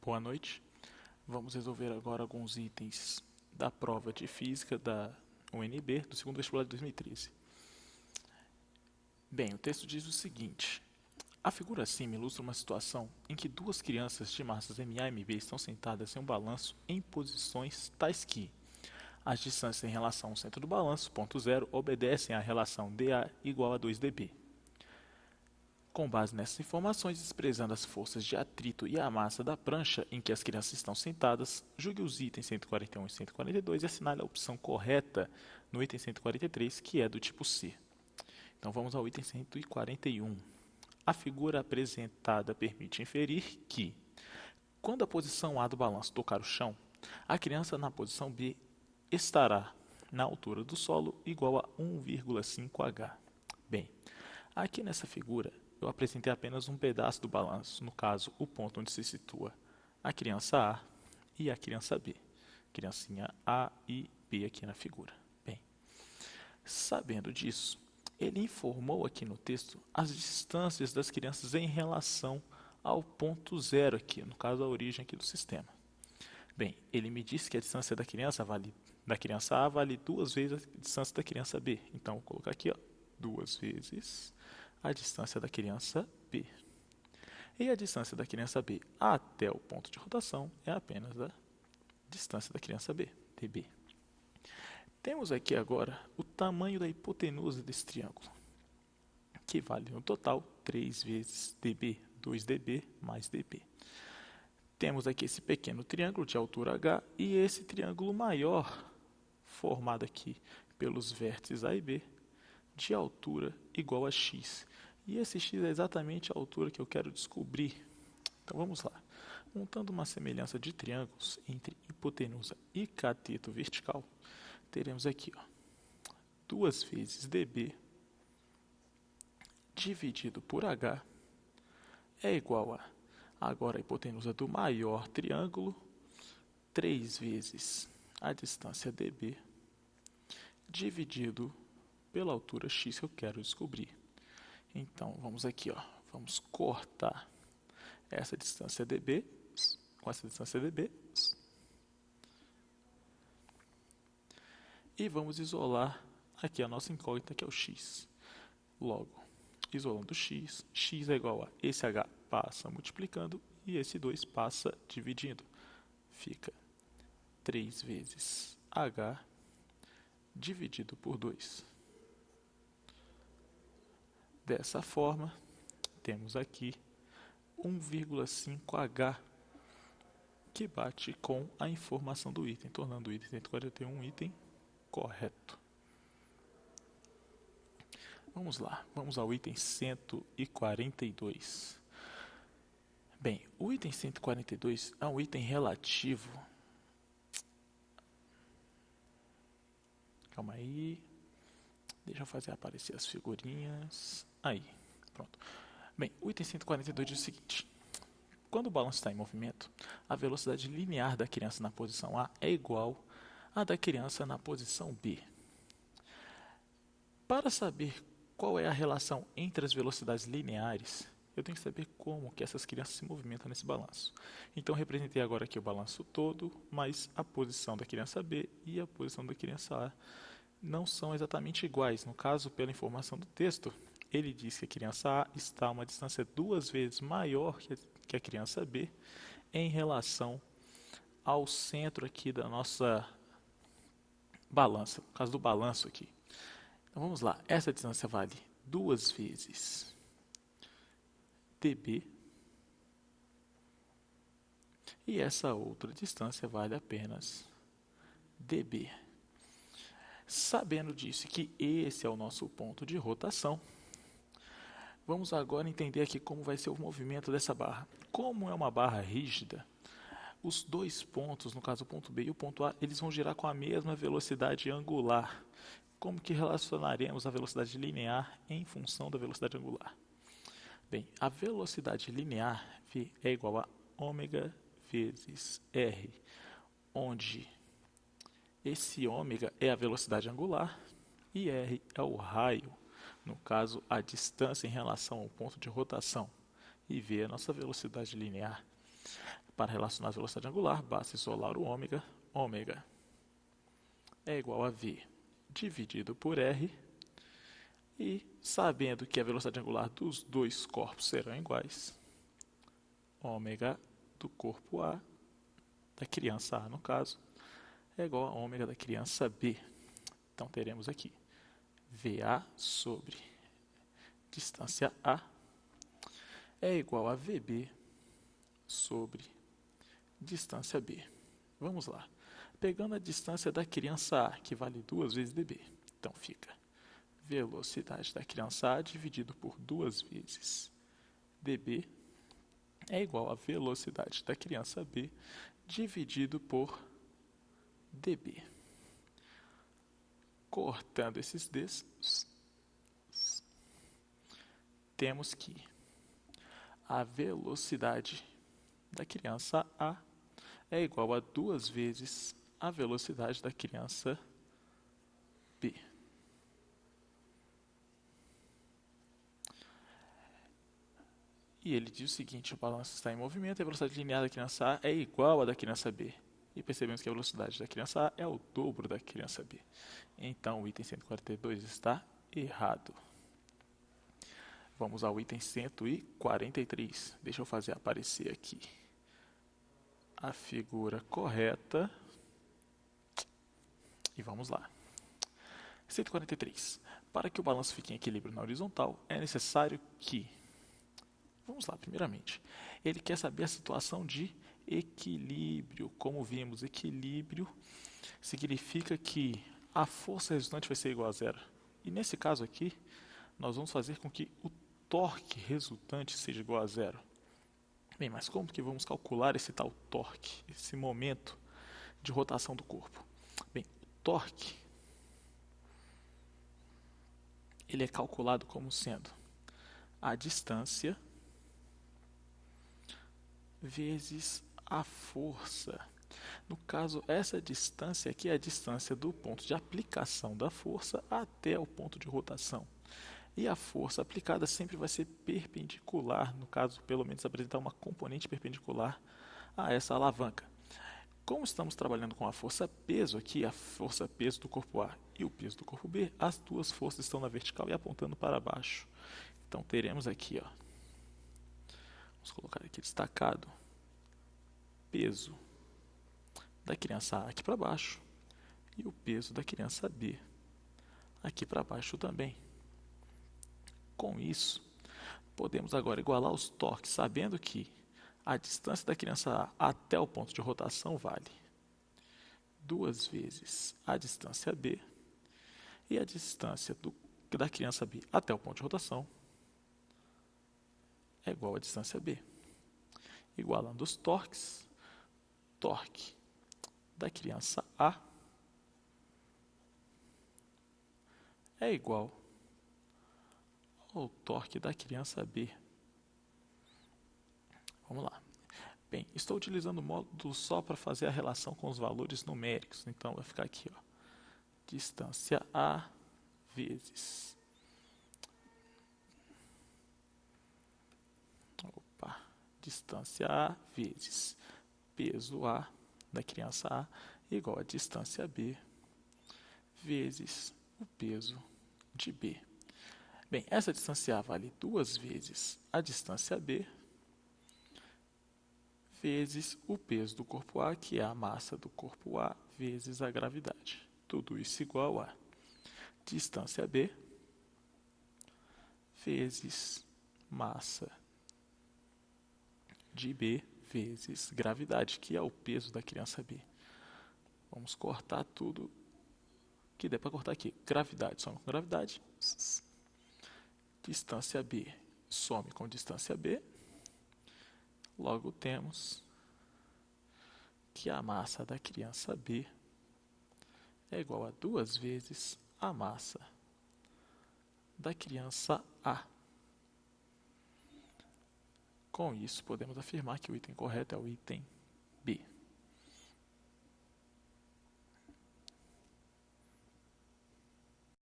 Boa noite. Vamos resolver agora alguns itens da prova de Física da UNB do segundo vestibular de 2013. Bem, o texto diz o seguinte: a figura acima ilustra uma situação em que duas crianças de massas MA e MB estão sentadas em um balanço em posições tais que as distâncias em relação ao centro do balanço, ponto zero, obedecem à relação dA igual a 2dB. Com base nessas informações, desprezando as forças de atrito e a massa da prancha em que as crianças estão sentadas, julgue os itens 141 e 142 e assinale a opção correta no item 143, que é do tipo C. Então vamos ao item 141. A figura apresentada permite inferir que, quando a posição A do balanço tocar o chão, a criança na posição B estará na altura do solo igual a 1,5 h. Bem, aqui nessa figura eu apresentei apenas um pedaço do balanço, no caso, o ponto onde se situa a criança A e a criança B. Criancinha A e B aqui na figura. Bem, sabendo disso, ele informou aqui no texto as distâncias das crianças em relação ao ponto zero aqui, no caso, a origem aqui do sistema. Bem, ele me disse que a distância da criança A vale 2 vezes a distância da criança B. Então, vou colocar aqui, 2 vezes a distância da criança B. E a distância da criança B até o ponto de rotação é apenas a distância da criança B, dB. Temos aqui agora o tamanho da hipotenusa desse triângulo, que vale no total 3 vezes dB, 2dB mais dB. Temos aqui esse pequeno triângulo de altura h e esse triângulo maior, formado aqui pelos vértices A e B, de altura igual a x. E esse x é exatamente a altura que eu quero descobrir. Então vamos lá. Montando uma semelhança de triângulos entre hipotenusa e cateto vertical, teremos aqui 2 vezes dB dividido por h é igual a, agora a hipotenusa do maior triângulo, 3 vezes a distância dB dividido pela altura x que eu quero descobrir. Então, vamos aqui, vamos cortar essa distância dB com essa distância dB e vamos isolar aqui a nossa incógnita, que é o x. Logo, isolando x, x é igual a esse h passa multiplicando e esse 2 passa dividindo. Fica 3 vezes h dividido por 2. Dessa forma, temos aqui 1,5 h, que bate com a informação do item, tornando o item 141 um item correto. Vamos lá, vamos ao item 142. Bem, o item 142 é um item relativo. Calma aí. Deixa eu fazer aparecer as figurinhas. Aí, pronto. Bem, o item 142 diz o seguinte: quando o balanço está em movimento, a velocidade linear da criança na posição A é igual à da criança na posição B. Para saber qual é a relação entre as velocidades lineares, eu tenho que saber como que essas crianças se movimentam nesse balanço. Então, representei agora aqui o balanço todo, mas a posição da criança B e a posição da criança A não são exatamente iguais. No caso, pela informação do texto, ele diz que a criança A está a uma distância 2 vezes maior que a criança B em relação ao centro aqui da nossa balança, no caso do balanço aqui. Então vamos lá, essa distância vale 2 vezes dB e essa outra distância vale apenas dB. Sabendo disso, que esse é o nosso ponto de rotação, vamos agora entender aqui como vai ser o movimento dessa barra. Como é uma barra rígida, os dois pontos, no caso o ponto B e o ponto A, eles vão girar com a mesma velocidade angular. Como que relacionaremos a velocidade linear em função da velocidade angular? Bem, a velocidade linear V é igual a ômega vezes R, onde esse ômega é a velocidade angular e R é o raio, no caso a distância em relação ao ponto de rotação, e V é a nossa velocidade linear. Para relacionar a velocidade angular, basta isolar o ômega. Ômega é igual a V dividido por R. E, sabendo que a velocidade angular dos dois corpos serão iguais, ômega do corpo A, da criança A no caso, é igual a ômega da criança B. Então, teremos aqui VA sobre distância A é igual a VB sobre distância B. Vamos lá. Pegando a distância da criança A, que vale 2 vezes dB. Então, fica velocidade da criança A dividido por 2 vezes dB é igual a velocidade da criança B dividido por dB. Cortando esses Ds, temos que a velocidade da criança A é igual a 2 vezes a velocidade da criança B. E ele diz o seguinte: o balanço está em movimento e a velocidade linear da criança A é igual à da criança B. E percebemos que a velocidade da criança A é o dobro da criança B. Então, o item 142 está errado. Vamos ao item 143. Deixa eu fazer aparecer aqui a figura correta. E vamos lá. 143. Para que o balanço fique em equilíbrio na horizontal, é necessário que... Vamos lá, primeiramente. Ele quer saber a situação de equilíbrio. Como vimos, equilíbrio significa que a força resultante vai ser igual a zero. E nesse caso aqui, nós vamos fazer com que o torque resultante seja igual a zero. Bem, mas como que vamos calcular esse tal torque, esse momento de rotação do corpo? Bem, o torque ele é calculado como sendo a distância vezes a força. No caso, essa distância aqui é a distância do ponto de aplicação da força até o ponto de rotação. E a força aplicada sempre vai ser perpendicular, no caso, pelo menos apresentar uma componente perpendicular a essa alavanca. Como estamos trabalhando com a força peso aqui, a força peso do corpo A e o peso do corpo B, as duas forças estão na vertical e apontando para baixo. Então, teremos aqui, ó, vamos colocar aqui destacado, peso da criança A aqui para baixo e o peso da criança B aqui para baixo também. Com isso, podemos agora igualar os torques, sabendo que a distância da criança A até o ponto de rotação vale 2 vezes a distância B e a distância da criança B até o ponto de rotação é igual à distância B. Igualando os torques, torque da criança A é igual ao torque da criança B. Vamos lá. Bem, estou utilizando o módulo só para fazer a relação com os valores numéricos. Então, vai ficar aqui, ó, distância A vezes... distância A vezes peso A da criança A igual a distância B vezes o peso de B. Bem, essa distância A vale 2 vezes a distância B vezes o peso do corpo A, que é a massa do corpo A, vezes a gravidade. Tudo isso igual a distância B vezes massa de B vezes gravidade, que é o peso da criança B. Vamos cortar tudo que der para cortar aqui. Gravidade some com gravidade. Distância B some com distância B. Logo temos que a massa da criança B é igual a 2 vezes a massa da criança A. Com isso, podemos afirmar que o item correto é o item B.